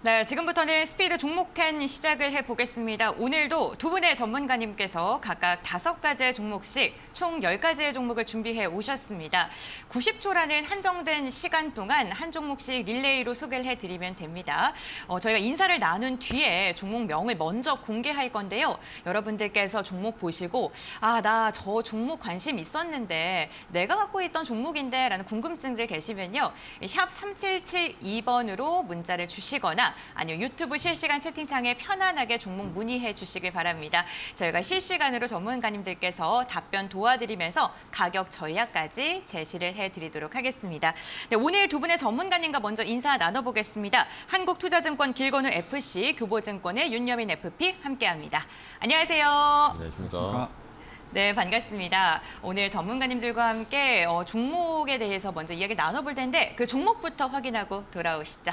네, 지금부터는 스피드 종목10 시작을 해보겠습니다. 오늘도 두 분의 전문가님께서 각각 5가지의 종목씩 총 10가지의 종목을 준비해 오셨습니다. 90초라는 한정된 시간 동안 한 종목씩 릴레이로 소개를 해드리면 됩니다. 저희가 인사를 나눈 뒤에 종목명을 먼저 공개할 건데요. 여러분들께서 종목 보시고 나 저 종목 관심 있었는데 내가 갖고 있던 종목인데 라는 궁금증들 계시면요. 샵 3772번으로 문자를 주시거나 아니면 유튜브 실시간 채팅창에 편안하게 종목 문의해 주시길 바랍니다. 저희가 실시간으로 전문가님들께서 답변 도와드리면서 가격 전략까지 제시를 해드리도록 하겠습니다. 네, 오늘 두 분의 전문가님과 먼저 인사 나눠보겠습니다. 한국투자증권 길건우 FC, 교보증권의 윤여민 FP 함께합니다. 안녕하세요. 안녕하십니까. 네, 반갑습니다. 오늘 전문가님들과 함께 종목에 대해서 먼저 이야기 나눠볼 텐데 그 종목부터 확인하고 돌아오시죠.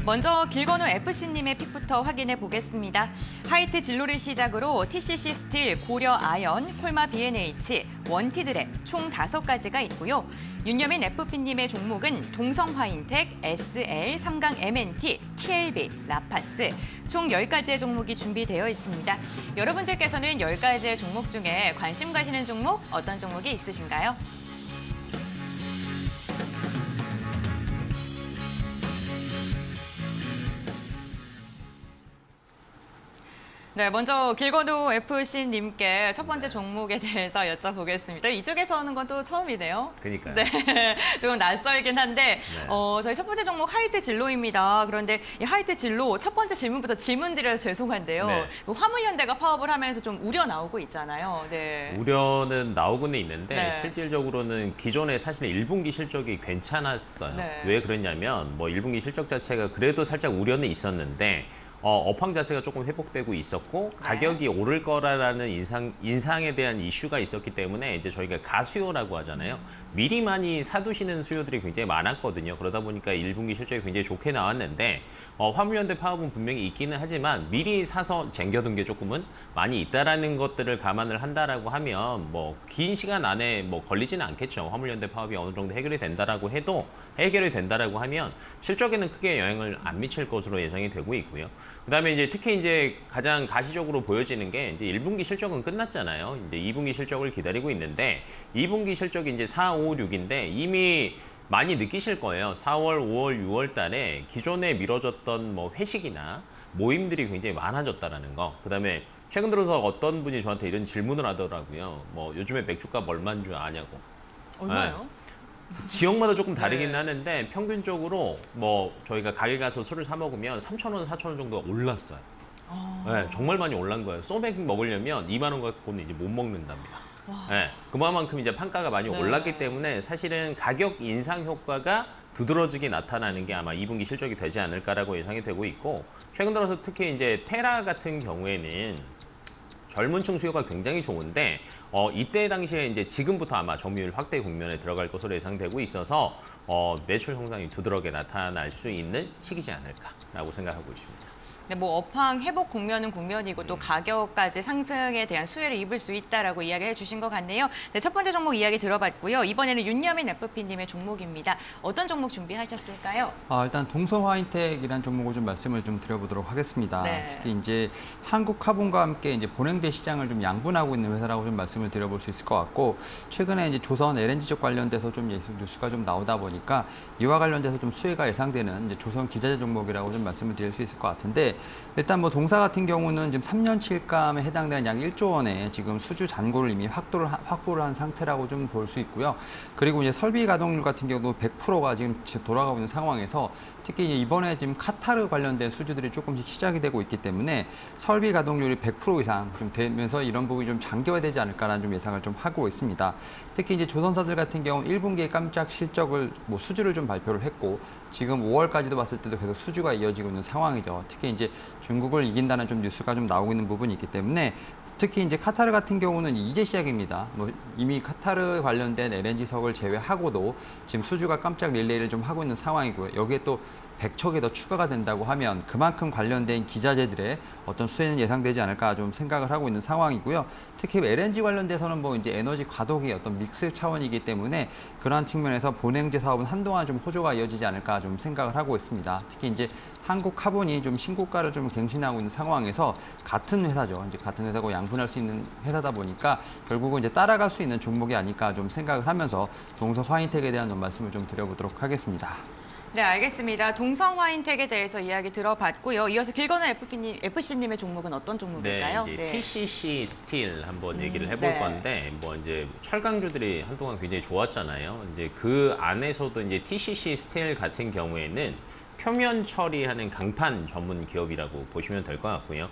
먼저 길건우 FC님의 픽부터 확인해 보겠습니다. 하이트 진로를 시작으로 TCC 스틸, 고려 아연, 콜마 B&H, 원티드랩 총 5가지가 있고요. 윤여민 FP님의 종목은 동성 화인텍, SL, 삼강 MNT, TLB, 라파스 총 10가지의 종목이 준비되어 있습니다. 여러분들께서는 10가지의 종목 중에 관심 가시는 종목 어떤 종목이 있으신가요? 네, 먼저 길건우 FC님께 첫 번째 종목에 대해서 여쭤보겠습니다. 이쪽에서 하는 건 또 처음이네요. 그러니까요. 네, 조금 낯설긴 한데 네. 저희 첫 번째 종목 하이트 진로입니다. 그런데 이 하이트 진로 첫 번째 질문부터 질문 드려서 죄송한데요. 네. 화물연대가 파업을 하면서 좀 우려 나오고 있잖아요. 네. 우려는 나오고는 있는데 네. 실질적으로는 기존에 사실은 1분기 실적이 괜찮았어요. 네. 왜 그랬냐면 1분기 실적 자체가 그래도 살짝 우려는 있었는데 업황 자체가 조금 회복되고 있었고 가격이 오를 거라는 인상에 대한 이슈가 있었기 때문에 이제 저희가 가수요라고 하잖아요. 미리 많이 사두시는 수요들이 굉장히 많았거든요. 그러다 보니까 1분기 실적이 굉장히 좋게 나왔는데 화물연대 파업은 분명히 있기는 하지만 미리 사서 쟁겨둔 게 조금은 많이 있다라는 것들을 감안을 한다라고 하면 긴 시간 안에 걸리지는 않겠죠. 화물연대 파업이 어느 정도 해결이 된다라고 해도 해결이 된다라고 하면 실적에는 크게 영향을 안 미칠 것으로 예상이 되고 있고요. 그다음에 이제 특히 이제 가장 가시적으로 보여지는 게 이제 1분기 실적은 끝났잖아요. 이제 2분기 실적을 기다리고 있는데 2분기 실적이 이제 4, 5, 6인데 이미 많이 느끼실 거예요. 4월, 5월, 6월 달에 기존에 미뤄졌던 회식이나 모임들이 굉장히 많아졌다라는 거. 그다음에 최근 들어서 어떤 분이 저한테 이런 질문을 하더라고요. 요즘에 맥주값 얼마인 줄 아냐고. 얼마요? 지역마다 조금 다르긴 네. 하는데 평균적으로 저희가 가게 가서 술을 사 먹으면 3,000원, 4,000원 정도가 올랐어요. 네, 정말 많이 올란 거예요. 소맥 먹으려면 2만 원 갖고는 이제 못 먹는답니다. 네, 그만큼 이제 판가가 많이 네. 올랐기 때문에 사실은 가격 인상 효과가 두드러지게 나타나는 게 아마 2분기 실적이 되지 않을까라고 예상이 되고 있고 최근 들어서 특히 이제 테라 같은 경우에는 젊은층 수요가 굉장히 좋은데 이때 당시에 이제 지금부터 아마 점유율 확대 국면에 들어갈 것으로 예상되고 있어서 매출 성장이 두드러게 나타날 수 있는 시기지 않을까라고 생각하고 있습니다. 네, 업황 회복 국면은 국면이고 또 가격까지 상승에 대한 수혜를 입을 수 있다라고 이야기를 해주신 것 같네요. 네, 첫 번째 종목 이야기 들어봤고요. 이번에는 윤여민 FP님의 종목입니다. 어떤 종목 준비하셨을까요? 일단 동성 화인텍이라는 종목을 좀 말씀을 좀 드려보도록 하겠습니다. 네. 특히 이제 한국 카본과 함께 이제 본행대 시장을 좀 양분하고 있는 회사라고 좀 말씀을 드려볼 수 있을 것 같고 최근에 이제 조선 LNG 쪽 관련돼서 좀 뉴스가 좀 나오다 보니까 이와 관련돼서 좀 수혜가 예상되는 이제 조선 기자재 종목이라고 좀 말씀을 드릴 수 있을 것 같은데. 일단 동사 같은 경우는 지금 3년 칠감에 해당되는 약 1조 원의 지금 수주 잔고를 이미 확보를 한 상태라고 좀 볼 수 있고요. 그리고 이제 설비 가동률 같은 경우도 100%가 지금 돌아가고 있는 상황에서 특히 이번에 지금 카타르 관련된 수주들이 조금씩 시작이 되고 있기 때문에 설비 가동률이 100% 이상 좀 되면서 이런 부분이 좀 장기화되지 않을까라는 좀 예상을 좀 하고 있습니다. 특히 이제 조선사들 같은 경우 1분기에 깜짝 실적을 수주를 좀 발표를 했고 지금 5월까지도 봤을 때도 계속 수주가 이어지고 있는 상황이죠. 특히 이제 중국을 이긴다는 좀 뉴스가 좀 나오고 있는 부분이 있기 때문에 특히 이제 카타르 같은 경우는 이제 시작입니다. 이미 카타르 관련된 LNG석을 제외하고도 지금 수주가 깜짝 릴레이를 좀 하고 있는 상황이고요. 여기에 또 100척이 더 추가가 된다고 하면 그만큼 관련된 기자재들의 어떤 수혜는 예상되지 않을까 좀 생각을 하고 있는 상황이고요. 특히 LNG 관련돼서는 뭐 이제 에너지 과도기의 어떤 믹스 차원이기 때문에 그러한 측면에서 본행제 사업은 한동안 좀 호조가 이어지지 않을까 좀 생각을 하고 있습니다. 특히 이제 한국 카본이 좀 신고가를 좀 갱신하고 있는 상황에서 같은 회사죠. 이제 같은 회사고 양분할 수 있는 회사다 보니까 결국은 이제 따라갈 수 있는 종목이 아닐까 좀 생각을 하면서 동서 화인텍에 대한 좀 말씀을 좀 드려보도록 하겠습니다. 네, 알겠습니다. 동성화인텍에 대해서 이야기 들어봤고요. 이어서 길건우 FC님의 종목은 어떤 종목일까요? 네, 이제 TCC 스틸 한번 얘기를 해볼 네. 건데, 뭐 이제 철강주들이 한동안 굉장히 좋았잖아요. 이제 그 안에서도 이제 TCC 스틸 같은 경우에는 표면 처리하는 강판 전문 기업이라고 보시면 될 것 같고요.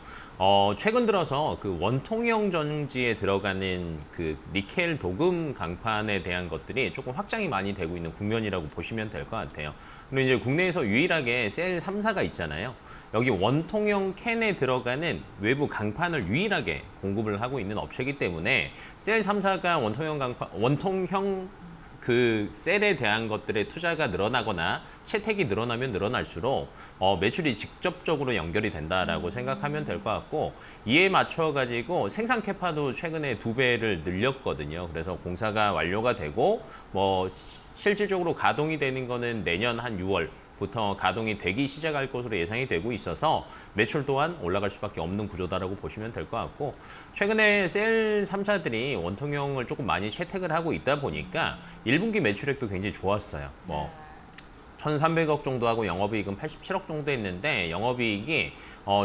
최근 들어서 그 원통형 전지에 들어가는 그 니켈 도금 강판에 대한 것들이 조금 확장이 많이 되고 있는 국면이라고 보시면 될 것 같아요. 그리고 이제 국내에서 유일하게 셀 3사가 있잖아요. 여기 원통형 캔에 들어가는 외부 강판을 유일하게 공급을 하고 있는 업체이기 때문에 셀 3사가 원통형 그 셀에 대한 것들의 투자가 늘어나거나 채택이 늘어나면 늘어날수록 매출이 직접적으로 연결이 된다라고 생각하면 될 것 같고, 이에 맞춰 가지고 생산 캐파도 최근에 2배를 늘렸거든요. 그래서 공사가 완료가 되고 뭐 실질적으로 가동이 되는 거는 내년 한 6월부터 가동이 되기 시작할 것으로 예상이 되고 있어서 매출 또한 올라갈 수밖에 없는 구조다라고 보시면 될 것 같고, 최근에 셀 3사들이 원통형을 조금 많이 채택을 하고 있다 보니까 1분기 매출액도 굉장히 좋았어요. 뭐 1,300억 정도 하고 영업이익은 87억 정도 했는데, 영업이익이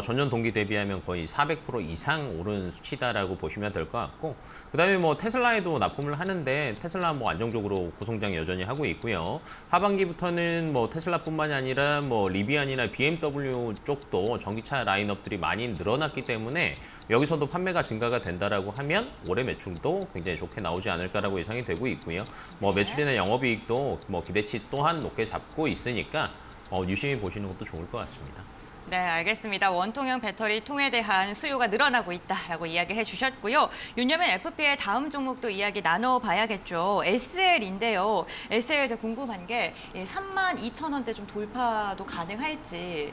전년 동기 대비하면 거의 400% 이상 오른 수치다라고 보시면 될 것 같고, 그다음에 뭐 테슬라에도 납품을 하는데 테슬라 뭐 안정적으로 고성장 여전히 하고 있고요. 하반기부터는 뭐 테슬라뿐만이 아니라 뭐 리비안이나 BMW 쪽도 전기차 라인업들이 많이 늘어났기 때문에 여기서도 판매가 증가가 된다라고 하면 올해 매출도 굉장히 좋게 나오지 않을까라고 예상이 되고 있고요. 뭐 매출이나 영업이익도 뭐 기대치 또한 높게 잡고 있으니까 유심히 보시는 것도 좋을 것 같습니다. 네, 알겠습니다. 원통형 배터리 통에 대한 수요가 늘어나고 있다라고 이야기해 주셨고요. 윤여맨 FP의 다음 종목도 이야기 나눠봐야겠죠. SL인데요. SL 제가 궁금한 게 32,000원대 좀 돌파도 가능할지.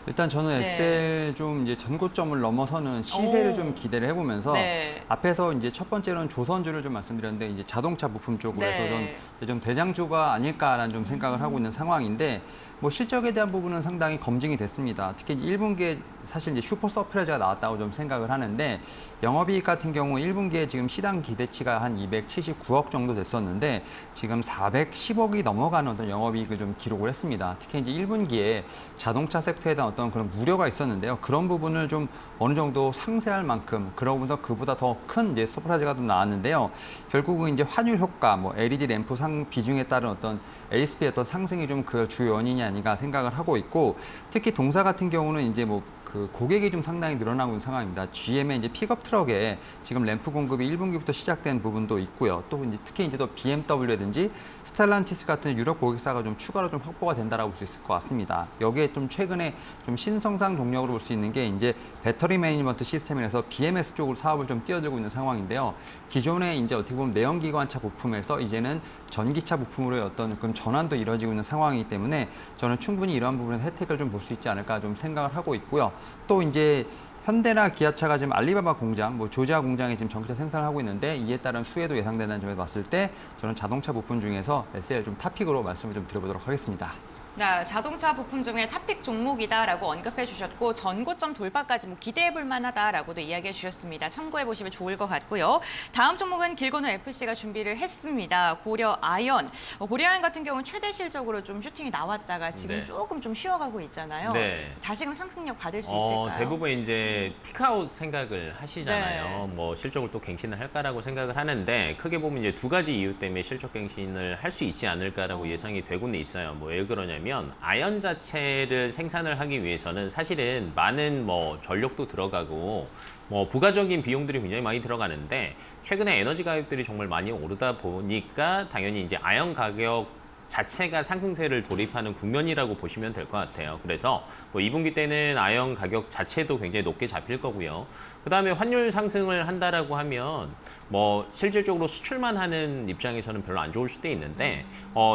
일단 저는 네. SL 좀 이제 전고점을 넘어서는 시세를 오. 좀 기대를 해보면서 네. 앞에서 이제 첫 번째로는 조선주를 좀 말씀드렸는데 이제 자동차 부품 쪽으로 해서 네. 좀 대장주가 아닐까라는 좀 생각을 하고 있는 상황인데, 뭐 실적에 대한 부분은 상당히 검증이 됐습니다. 특히 1분기에 사실 이제 슈퍼 서프라이즈가 나왔다고 좀 생각을 하는데, 영업이익 같은 경우 1분기에 지금 시당 기대치가 한 279억 정도 됐었는데 지금 410억이 넘어가는 어떤 영업이익을 좀 기록을 했습니다. 특히 이제 1분기에 자동차 섹터에 대한 어떤 그런 우려가 있었는데요. 그런 부분을 좀 어느 정도 상쇄할 만큼, 그러면서 그보다 더 큰 이제 서프라이즈가 좀 나왔는데요. 결국은 이제 환율 효과, 뭐 LED 램프 비중에 따른 어떤 ASP의 어떤 상승이 좀 그 주요 원인이 아닌가 생각을 하고 있고, 특히 동사 같은 경우는 이제 뭐 그 고객이 좀 상당히 늘어나고 있는 상황입니다. GM의 이제 픽업 트럭에 지금 램프 공급이 1분기부터 시작된 부분도 있고요. 또 이제 특히 이제 또 BMW라든지 스텔란티스 같은 유럽 고객사가 좀 추가로 좀 확보가 된다라고 볼 수 있을 것 같습니다. 여기에 좀 최근에 좀 신성장 동력으로 볼 수 있는 게 이제 배터리 매니지먼트 시스템에서 BMS 쪽으로 사업을 좀 뛰어들고 있는 상황인데요. 기존에 이제 어떻게 보면 내연기관차 부품에서 이제는 전기차 부품으로의 어떤 그런 전환도 이루어지고 있는 상황이기 때문에 저는 충분히 이러한 부분에서 혜택을 좀 볼 수 있지 않을까 좀 생각을 하고 있고요. 또 이제 현대나 기아차가 지금 알리바바 공장, 뭐 조지아 공장에 지금 전기차 생산을 하고 있는데 이에 따른 수혜도 예상된다는 점에서 봤을 때 저는 자동차 부품 중에서 SL 좀 탑픽으로 말씀을 좀 드려보도록 하겠습니다. 네, 자동차 부품 중에 탑픽 종목이다라고 언급해 주셨고 전고점 돌파까지 뭐 기대해 볼 만하다라고도 이야기해 주셨습니다. 참고해 보시면 좋을 것 같고요. 다음 종목은 길건우 FC가 준비를 했습니다. 고려 아연. 고려 아연 같은 경우는 최대 실적으로 좀 슈팅이 나왔다가 지금 네. 조금 좀 쉬어가고 있잖아요. 네. 다시금 상승력 받을 수 있을까요? 대부분 이제 피크아웃 생각을 하시잖아요. 네. 뭐 실적을 또 갱신을 할까라고 생각을 하는데, 크게 보면 이제 두 가지 이유 때문에 실적 갱신을 할 수 있지 않을까라고 예상이 되고는 있어요. 뭐 왜 그러냐면 아연 자체를 생산을 하기 위해서는 사실은 많은 뭐 전력도 들어가고 뭐 부가적인 비용들이 굉장히 많이 들어가는데, 최근에 에너지 가격들이 정말 많이 오르다 보니까 당연히 이제 아연 가격 자체가 상승세를 돌입하는 국면이라고 보시면 될 것 같아요. 그래서 뭐 2분기 때는 아연 가격 자체도 굉장히 높게 잡힐 거고요. 그다음에 환율 상승을 한다라고 하면 뭐 실질적으로 수출만 하는 입장에서는 별로 안 좋을 수도 있는데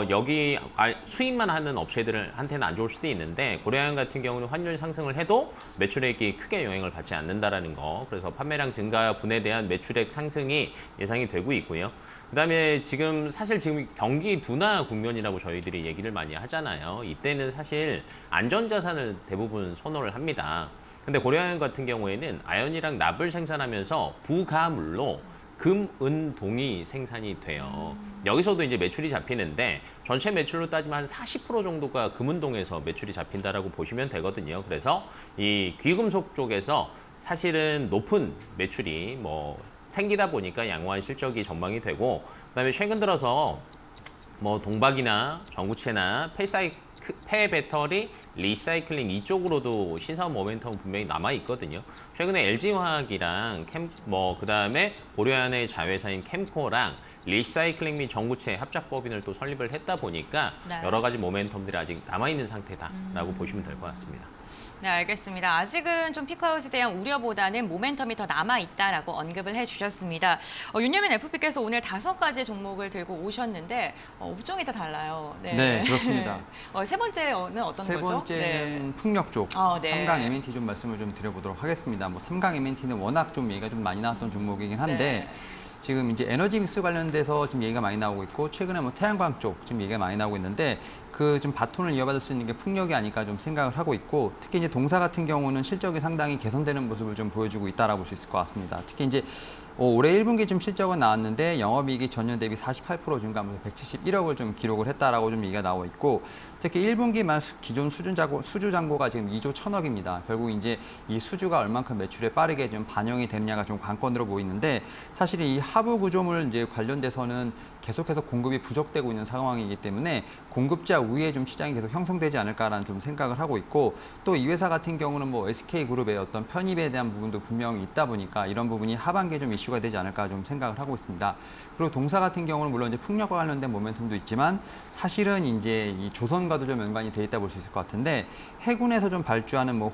여기 수입만 하는 업체들한테는 안 좋을 수도 있는데 고려아연 같은 경우는 환율 상승을 해도 매출액이 크게 영향을 받지 않는다라는 거. 그래서 판매량 증가분에 대한 매출액 상승이 예상이 되고 있고요. 그다음에 사실 지금 경기 둔화 국면이라고 저희들이 얘기를 많이 하잖아요. 이때는 사실 안전자산을 대부분 선호를 합니다. 근데 고려아연 같은 경우에는 아연이랑 납을 생산하면서 부가물로 금, 은, 동이 생산이 돼요. 여기서도 이제 매출이 잡히는데 전체 매출로 따지면 한 40% 정도가 금은동에서 매출이 잡힌다라고 보시면 되거든요. 그래서 이 귀금속 쪽에서 사실은 높은 매출이 뭐 생기다 보니까 양호한 실적이 전망이 되고 그다음에 최근 들어서 뭐 동박이나 전구체나 폐배터리, 리사이클링 이쪽으로도 시선 모멘텀은 분명히 남아 있거든요. 최근에 LG화학이랑 그다음에 고려아연의 자회사인 캠코랑 리사이클링 및 전구체 합작법인을 또 설립을 했다 보니까 네. 여러 가지 모멘텀들이 아직 남아 있는 상태다라고 보시면 될 것 같습니다. 네, 알겠습니다. 아직은 좀 피크아웃에 대한 우려보다는 모멘텀이 더 남아있다라고 언급을 해주셨습니다. 윤여민 FP께서 오늘 5가지 종목을 들고 오셨는데 업종이 다 달라요. 네, 그렇습니다. 세 번째는 어떤 세 거죠? 번째는 풍력 쪽, 네. 3강 MNT 좀 말씀을 좀 드려보도록 하겠습니다. 뭐 3강 MNT는 워낙 좀 얘기가 좀 많이 나왔던 종목이긴 한데 지금 이제 에너지 믹스 관련돼서 지금 얘기가 많이 나오고 있고 최근에 뭐 태양광 쪽 지금 얘기가 많이 나오고 있는데 그 좀 바톤을 이어받을 수 있는 게 풍력이 아닐까 좀 생각을 하고 있고 특히 이제 동사 같은 경우는 실적이 상당히 개선되는 모습을 좀 보여주고 있다라고 볼 수 있을 것 같습니다. 특히 이제 올해 1분기 좀 실적은 나왔는데 영업이익이 전년 대비 48% 증가하면서 171억을 좀 기록을 했다라고 좀 얘기가 나오고 있고 특히 1분기만 기존 수주 잔고가 지금 2조 1천억입니다. 결국 이제 이 수주가 얼만큼 매출에 빠르게 좀 반영이 되느냐가 좀 관건으로 보이는데 사실 이 하부 구조물 이제 관련돼서는 계속해서 공급이 부족되고 있는 상황이기 때문에 공급자 우위에 좀 시장이 계속 형성되지 않을까라는 좀 생각을 하고 있고 또 이 회사 같은 경우는 뭐 SK그룹의 어떤 편입에 대한 부분도 분명히 있다 보니까 이런 부분이 하반기에 좀 이슈가 되지 않을까 좀 생각을 하고 있습니다. 그리고 동사 같은 경우는 물론 이제 풍력과 관련된 모멘텀도 있지만 사실은 이제 이 조선과도 좀 연관이 돼 있다 볼 수 있을 것 같은데 해군에서 좀 발주하는 뭐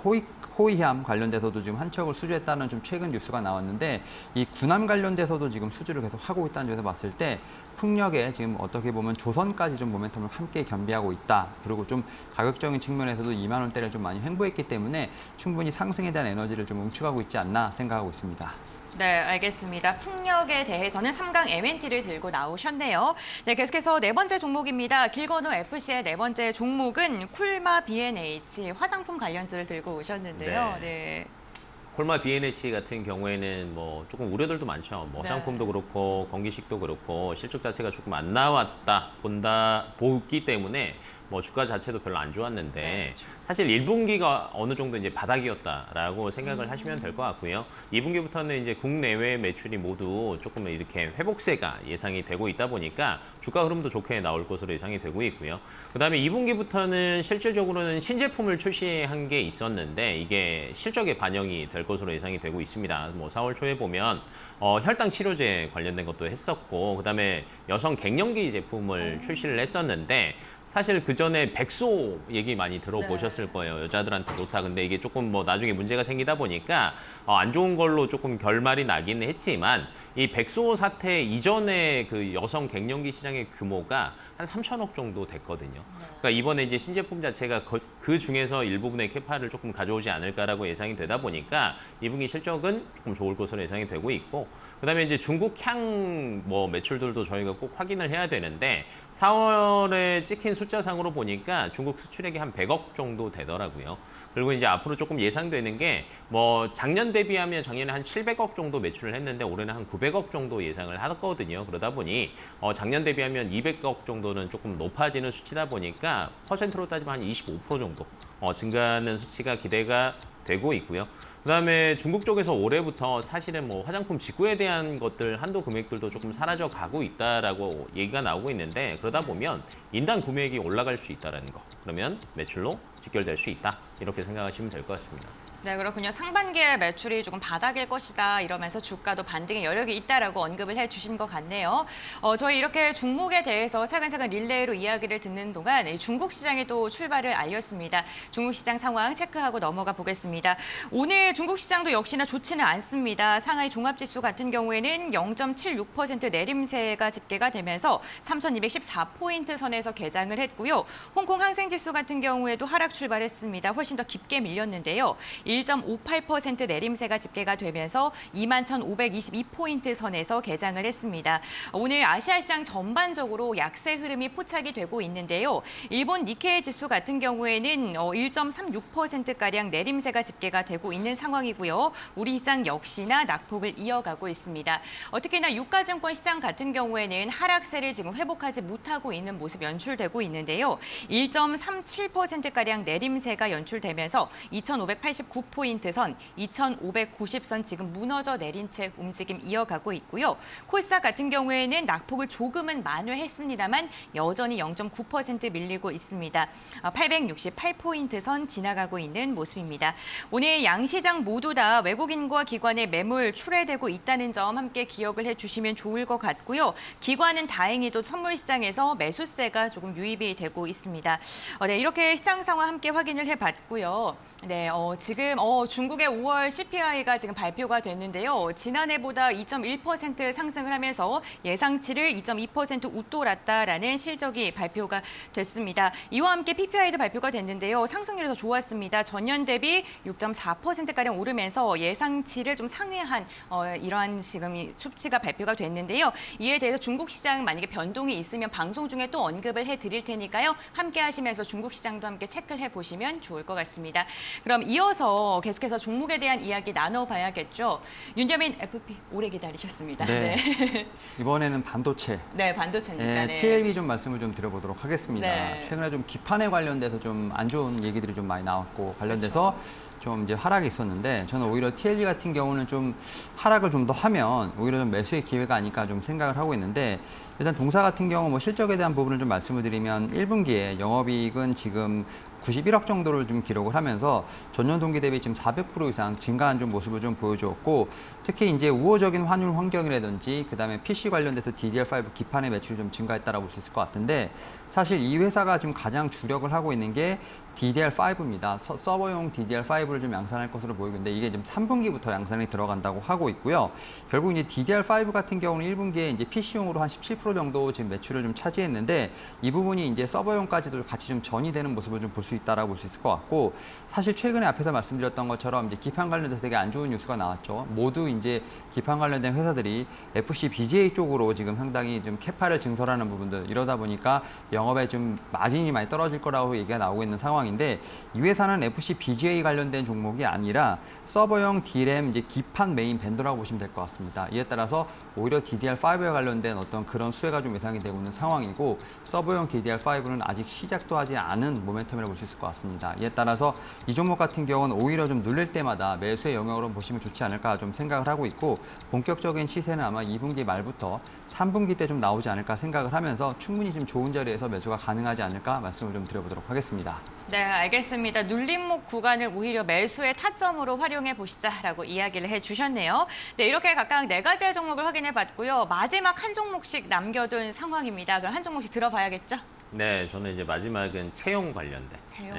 호위함 관련돼서도 지금 한 척을 수주했다는 좀 최근 뉴스가 나왔는데 이 군함 관련돼서도 지금 수주를 계속 하고 있다는 점에서 봤을 때 풍력에 지금 어떻게 보면 조선까지 좀 모멘텀을 함께 겸비하고 있다. 그리고 좀 가격적인 측면에서도 2만 원대를 좀 많이 횡보했기 때문에 충분히 상승에 대한 에너지를 좀 응축하고 있지 않나 생각하고 있습니다. 네, 알겠습니다. 풍력에 대해서는 3강 MNT를 들고 나오셨네요. 네, 계속해서 네 번째 종목입니다. 길건우 FC의 네 번째 종목은 콜마 B&H 화장품 관련주를 들고 오셨는데요. 네. 콜마 B&H 같은 경우에는 뭐 조금 우려들도 많죠. 뭐 네. 화장품도 그렇고 건기식도 그렇고 실적 자체가 조금 안 나왔다 보기 때문에 뭐 주가 자체도 별로 안 좋았는데 네. 사실 1분기가 어느 정도 이제 바닥이었다라고 생각을 하시면 될 것 같고요. 2분기부터는 이제 국내외 매출이 모두 조금 이렇게 회복세가 예상이 되고 있다 보니까 주가 흐름도 좋게 나올 것으로 예상이 되고 있고요. 그다음에 2분기부터는 실질적으로는 신제품을 출시한 게 있었는데 이게 실적에 반영이 될 것으로 예상이 되고 있습니다. 뭐 4월 초에 보면 혈당 치료제 관련된 것도 했었고 그다음에 여성 갱년기 제품을 출시를 했었는데 사실 그 전에 백소 얘기 많이 들어보셨을 거예요. 여자들한테 좋다. 근데 이게 조금 뭐 나중에 문제가 생기다 보니까 안 좋은 걸로 조금 결말이 나긴 했지만 이 백소 사태 이전에 그 여성 갱년기 시장의 규모가 한 3천억 정도 됐거든요. 그러니까 이번에 이제 신제품 자체가 그 중에서 일부분의 캐파를 조금 가져오지 않을까라고 예상이 되다 보니까 2분기 실적은 조금 좋을 것으로 예상이 되고 있고 그다음에 이제 중국 향 뭐 매출들도 저희가 꼭 확인을 해야 되는데 4월에 찍힌 숫자상으로 보니까 중국 수출액이 한 100억 정도 되더라고요. 그리고 이제 앞으로 조금 예상되는 게 뭐 작년 대비하면 작년에 한 700억 정도 매출을 했는데 올해는 한 900억 정도 예상을 하거든요. 그러다 보니 작년 대비하면 200억 정도는 조금 높아지는 수치다 보니까 퍼센트로 따지면 한 25% 정도 증가하는 수치가 기대가 되고 있고요. 그다음에 중국 쪽에서 올해부터 사실은 뭐 화장품 직구에 대한 것들 한도 금액들도 조금 사라져 가고 있다라고 얘기가 나오고 있는데 그러다 보면 인당 구매액이 올라갈 수 있다라는 거. 그러면 매출로 직결될 수 있다. 이렇게 생각하시면 될 것 같습니다. 네, 그렇군요. 상반기에 매출이 조금 바닥일 것이다 이러면서 주가도 반등의 여력이 있다라고 언급을 해주신 것 같네요. 저희 이렇게 종목에 대해서 차근차근 릴레이로 이야기를 듣는 동안 이 중국 시장에 또 출발을 알렸습니다. 중국 시장 상황 체크하고 넘어가 보겠습니다. 오늘 중국 시장도 역시나 좋지는 않습니다. 상하이 종합지수 같은 경우에는 0.76% 내림세가 집계가 되면서 3,214포인트 선에서 개장을 했고요. 홍콩 항생지수 같은 경우에도 하락 출발했습니다. 훨씬 더 깊게 밀렸는데요. 1.58% 내림세가 집계가 되면서 21,522포인트 선에서 개장을 했습니다. 오늘 아시아 시장 전반적으로 약세 흐름이 포착이 되고 있는데요. 일본 니케이 지수 같은 경우에는 1.36%가량 내림세가 집계가 되고 있는 상황이고요. 우리 시장 역시나 낙폭을 이어가고 있습니다. 특히나 유가증권 시장 같은 경우에는 하락세를 지금 회복하지 못하고 있는 모습 연출되고 있는데요. 1.37%가량 내림세가 연출되면서 2,589포인트 선, 2,590선 지금 무너져 내린 채 움직임 이어가고 있고요. 코스닥 같은 경우에는 낙폭을 조금은 만회했습니다만 여전히 0.9% 밀리고 있습니다. 868포인트 선 지나가고 있는 모습입니다. 오늘 양시장 모두 다 외국인과 기관의 매물 출회되고 있다는 점 함께 기억을 해주시면 좋을 것 같고요. 기관은 다행히도 선물 시장에서 매수세가 조금 유입이 되고 있습니다. 네, 이렇게 시장 상황 함께 확인을 해봤고요. 네, 지금 중국의 5월 CPI가 지금 발표가 됐는데요. 지난해보다 2.1% 상승을 하면서 예상치를 2.2% 웃돌았다라는 실적이 발표가 됐습니다. 이와 함께 PPI도 발표가 됐는데요. 상승률이 더 좋았습니다. 전년 대비 6.4%가량 오르면서 예상치를 좀 상회한 이러한 지금 수치가 발표가 됐는데요. 이에 대해서 중국 시장 만약에 변동이 있으면 방송 중에 또 언급을 해드릴 테니까요. 함께 하시면서 중국 시장도 함께 체크를 해보시면 좋을 것 같습니다. 그럼 이어서 계속해서 종목에 대한 이야기 나눠봐야겠죠. 윤여민 FP 오래 기다리셨습니다. 네. 이번에는 반도체. 네, 반도체니까. 네. TLB 좀 말씀을 좀 드려보도록 하겠습니다. 네. 최근에 좀 기판에 관련돼서 좀 안 좋은 얘기들이 좀 많이 나왔고 관련돼서 좀 이제 하락이 있었는데 저는 오히려 TLB 같은 경우는 좀 하락을 좀 더 하면 오히려 좀 매수의 기회가 아닐까 좀 생각을 하고 있는데 일단 동사 같은 경우 뭐 실적에 대한 부분을 좀 말씀을 드리면 1분기에 영업이익은 지금 91억 정도를 좀 기록을 하면서 전년 동기 대비 지금 400% 이상 증가한 좀 모습을 좀 보여주었고 특히 이제 우호적인 환율 환경이라든지 그다음에 PC 관련돼서 DDR5 기판의 매출이 좀 증가했다라고 볼 수 있을 것 같은데 사실 이 회사가 지금 가장 주력을 하고 있는 게 DDR5입니다. 서버용 DDR5를 좀 양산할 것으로 보이고 있는데 이게 지금 3분기부터 양산이 들어간다고 하고 있고요. 결국 이제 DDR5 같은 경우는 1분기에 이제 PC용으로 한 17% 정도 지금 매출을 좀 차지했는데 이 부분이 이제 서버용까지도 같이 좀 전이되는 모습을 좀 볼 수 있다라고 볼 수 있을 것 같고 사실 최근에 앞에서 말씀드렸던 것처럼 이제 기판 관련돼서 되게 안 좋은 뉴스가 나왔죠. 모두 이제 기판 관련된 회사들이 FC BGA 쪽으로 지금 상당히 좀 캐파를 증설하는 부분들 이러다 보니까 영업에 좀 마진이 많이 떨어질 거라고 얘기가 나오고 있는 상황인데 이 회사는 FC BGA 관련된 종목이 아니라 서버용 DRAM 이제 기판 메인 벤더라고 보시면 될 것 같습니다. 이에 따라서 오히려 DDR5에 관련된 어떤 그런 수혜가 좀 예상이 되고 있는 상황이고 서버용 DDR5는 아직 시작도 하지 않은 모멘텀이라고 볼 수 있을 것 같습니다. 이에 따라서 이 종목 같은 경우는 오히려 좀 눌릴 때마다 매수의 영역으로 보시면 좋지 않을까 좀 생각을 하고 있고 본격적인 시세는 아마 2분기 말부터 3분기 때 좀 나오지 않을까 생각을 하면서 충분히 좀 좋은 자리에서 매수가 가능하지 않을까 말씀을 좀 드려보도록 하겠습니다. 네, 알겠습니다. 눌림목 구간을 오히려 매수의 타점으로 활용해 보시자라고 이야기를 해주셨네요. 네, 이렇게 각각 4가지의 종목을 확인해 봤고요. 마지막 한 종목씩 남겨둔 상황입니다. 그럼 한 종목씩 들어봐야겠죠? 네, 저는 이제 마지막은 채용 관련된 채용.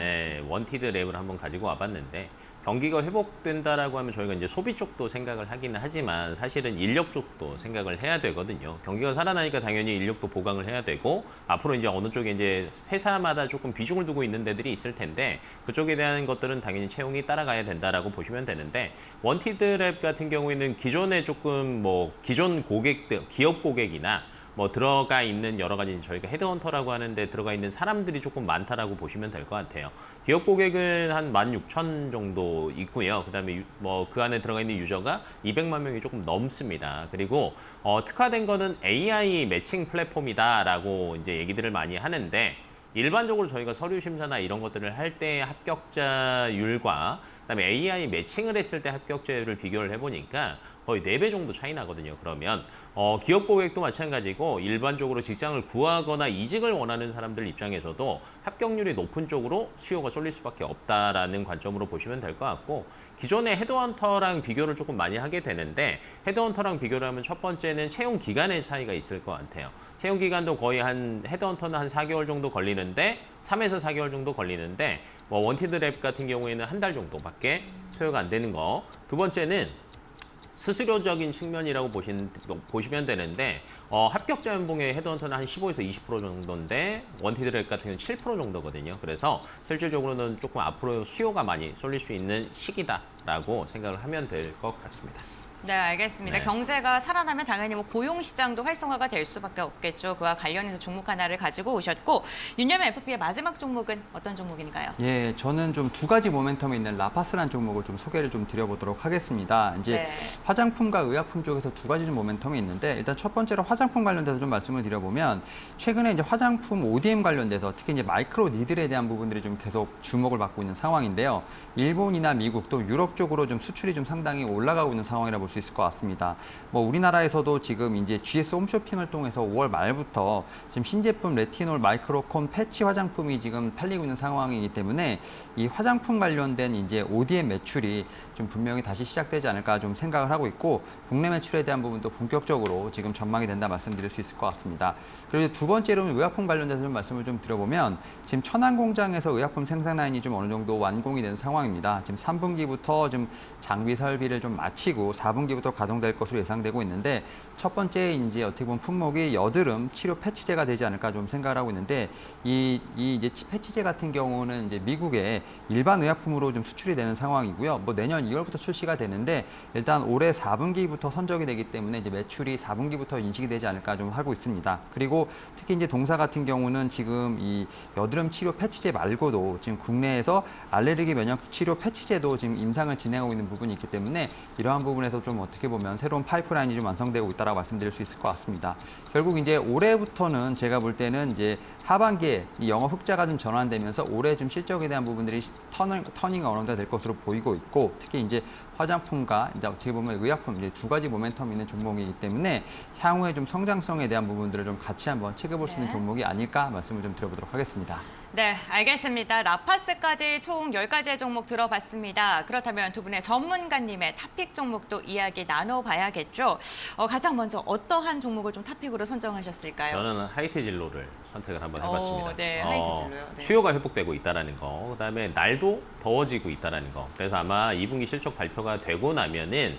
원티드 랩을 한번 가지고 와봤는데 경기가 회복된다라고 하면 저희가 이제 소비 쪽도 생각을 하기는 하지만 사실은 인력 쪽도 생각을 해야 되거든요. 경기가 살아나니까 당연히 인력도 보강을 해야 되고 앞으로 이제 어느 쪽에 이제 회사마다 조금 비중을 두고 있는 데들이 있을 텐데 그쪽에 대한 것들은 당연히 채용이 따라가야 된다라고 보시면 되는데 원티드 랩 같은 경우에는 기존에 조금 뭐 기존 고객들, 기업 고객이나 뭐 들어가 있는 여러 가지 저희가 헤드헌터라고 하는데 들어가 있는 사람들이 조금 많다라고 보시면 될 것 같아요. 기업 고객은 한 16,000 정도 있고요. 그다음에 뭐 그 안에 들어가 있는 유저가 200만 명이 조금 넘습니다. 그리고 특화된 거는 AI 매칭 플랫폼이다라고 이제 얘기들을 많이 하는데 일반적으로 저희가 서류 심사나 이런 것들을 할 때 합격자율과 그다음에 AI 매칭을 했을 때 합격자율을 비교를 해보니까 거의 4배 정도 차이 나거든요. 그러면 기업 고객도 마찬가지고 일반적으로 직장을 구하거나 이직을 원하는 사람들 입장에서도 합격률이 높은 쪽으로 수요가 쏠릴 수밖에 없다라는 관점으로 보시면 될 것 같고, 기존의 헤드헌터랑 비교를 조금 많이 하게 되는데, 헤드헌터랑 비교를 하면 첫 번째는 채용 기간의 차이가 있을 것 같아요. 채용 기간도 거의 헤드헌터는 한 4개월 정도 걸리는데, 3에서 4개월 정도 걸리는데, 원티드 랩 같은 경우에는 한 달 정도밖에 소요가 안 되는 거. 두 번째는 수수료적인 측면이라고 보시면 되는데, 합격자 연봉의 헤드헌터는 한 15에서 20% 정도인데, 원티드 랩 같은 경우는 7% 정도거든요. 그래서 실질적으로는 조금 앞으로 수요가 많이 쏠릴 수 있는 시기다라고 생각을 하면 될 것 같습니다. 네, 알겠습니다. 네. 경제가 살아나면 당연히 고용 시장도 활성화가 될 수밖에 없겠죠. 그와 관련해서 종목 하나를 가지고 오셨고, 윤여맨 FP의 마지막 종목은 어떤 종목인가요? 예, 저는 좀 두 가지 모멘텀이 있는 라파스라는 종목을 좀 소개를 좀 드려보도록 하겠습니다. 이제 네. 화장품과 의약품 쪽에서 두 가지 좀 모멘텀이 있는데, 일단 첫 번째로 화장품 관련돼서 좀 말씀을 드려보면, 최근에 이제 화장품 ODM 관련돼서 특히 이제 마이크로 니들에 대한 부분들이 좀 계속 주목을 받고 있는 상황인데요. 일본이나 미국 또 유럽 쪽으로 좀 수출이 좀 상당히 올라가고 있는 상황이라 볼 수 있을 것 같습니다. 우리나라에서도 지금 이제 GS 홈쇼핑을 통해서 5월 말부터 지금 신제품 레티놀 마이크로콘 패치 화장품이 지금 팔리고 있는 상황이기 때문에 이 화장품 관련된 이제 ODM 매출이 좀 분명히 다시 시작되지 않을까 좀 생각을 하고 있고, 국내 매출에 대한 부분도 본격적으로 지금 전망이 된다 말씀드릴 수 있을 것 같습니다. 그리고 두 번째로는 의약품 관련돼서 좀 말씀을 좀 드려보면, 지금 천안 공장에서 의약품 생산 라인이 좀 어느 정도 완공이 된 상황입니다. 지금 3분기부터 좀 장비 설비를 좀 마치고 4분기부터 가동될 것으로 예상되고 있는데, 첫 번째 이제 어떻게 보면 품목이 여드름 치료 패치제가 되지 않을까 좀 생각을 하고 있는데, 이 이제 패치제 같은 경우는 이제 미국에 일반 의약품으로 좀 수출이 되는 상황이고요. 내년 2월부터 출시가 되는데, 일단 올해 4분기부터 선적이 되기 때문에 이제 매출이 4분기부터 인식이 되지 않을까 좀 하고 있습니다. 그리고 특히 이제 동사 같은 경우는 지금 이 여드름 치료 패치제 말고도 지금 국내에서 알레르기 면역 치료 패치제도 지금 임상을 진행하고 있는 부분이 있기 때문에, 이러한 부분에서 좀 어떻게 보면 새로운 파이프라인이 좀 완성되고 있다라고 말씀드릴 수 있을 것 같습니다. 결국 이제 올해부터는 제가 볼 때는 이제 하반기에 이 영업 흑자가 좀 전환되면서 올해 좀 실적에 대한 부분들이 터닝 어느 정도 될 것으로 보이고 있고, 특히 이제 화장품과 이제 어떻게 보면 의약품 이제 두 가지 모멘텀 있는 종목이기 때문에 향후에 좀 성장성에 대한 부분들을 좀 같이 한번 체크볼 수 있는 네. 종목이 아닐까 말씀을 좀 드려보도록 하겠습니다. 네, 알겠습니다. 라파스까지 총 10가지의 종목 들어봤습니다. 그렇다면 두 분의 전문가님의 탑픽 종목도 이야기 나눠봐야겠죠. 가장 먼저 어떠한 종목을 좀 탑픽으로 선정하셨을까요? 저는 하이트 진로를 선택을 한번 해봤습니다. 네, 하이트 진로요. 네. 수요가 회복되고 있다는 거, 그다음에 날도 더워지고 있다는 거. 그래서 아마 2분기 실적 발표가 되고 나면은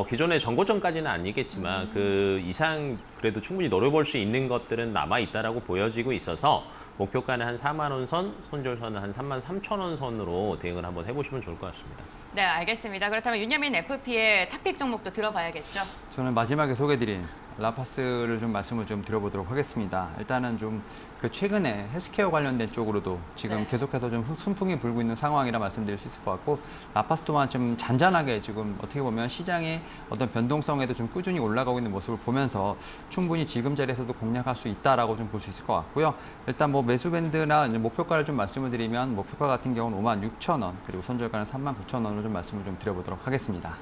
기존의 정고점까지는 아니겠지만 그 이상 그래도 충분히 노려볼 수 있는 것들은 남아 있다라고 보여지고 있어서, 목표가는 한 4만 원 선, 손절선은 한 3만 3천 원 선으로 대응을 한번 해보시면 좋을 것 같습니다. 네, 알겠습니다. 그렇다면 윤여민 FP의 탑픽 종목도 들어봐야겠죠. 저는 마지막에 소개드린 라파스를 좀 말씀을 좀 드려보도록 하겠습니다. 일단은 좀 그 최근에 헬스케어 관련된 쪽으로도 지금 네. 계속해서 좀 순풍이 불고 있는 상황이라 말씀드릴 수 있을 것 같고, 라파스 또한 좀 잔잔하게 지금 어떻게 보면 시장의 어떤 변동성에도 좀 꾸준히 올라가고 있는 모습을 보면서 충분히 지금 자리에서도 공략할 수 있다라고 좀 볼 수 있을 것 같고요. 일단 매수 밴드나 목표가를 좀 말씀을 드리면, 목표가 같은 경우는 56,000원, 그리고 손절가는 39,000원으로 좀 말씀을 좀 드려보도록 하겠습니다.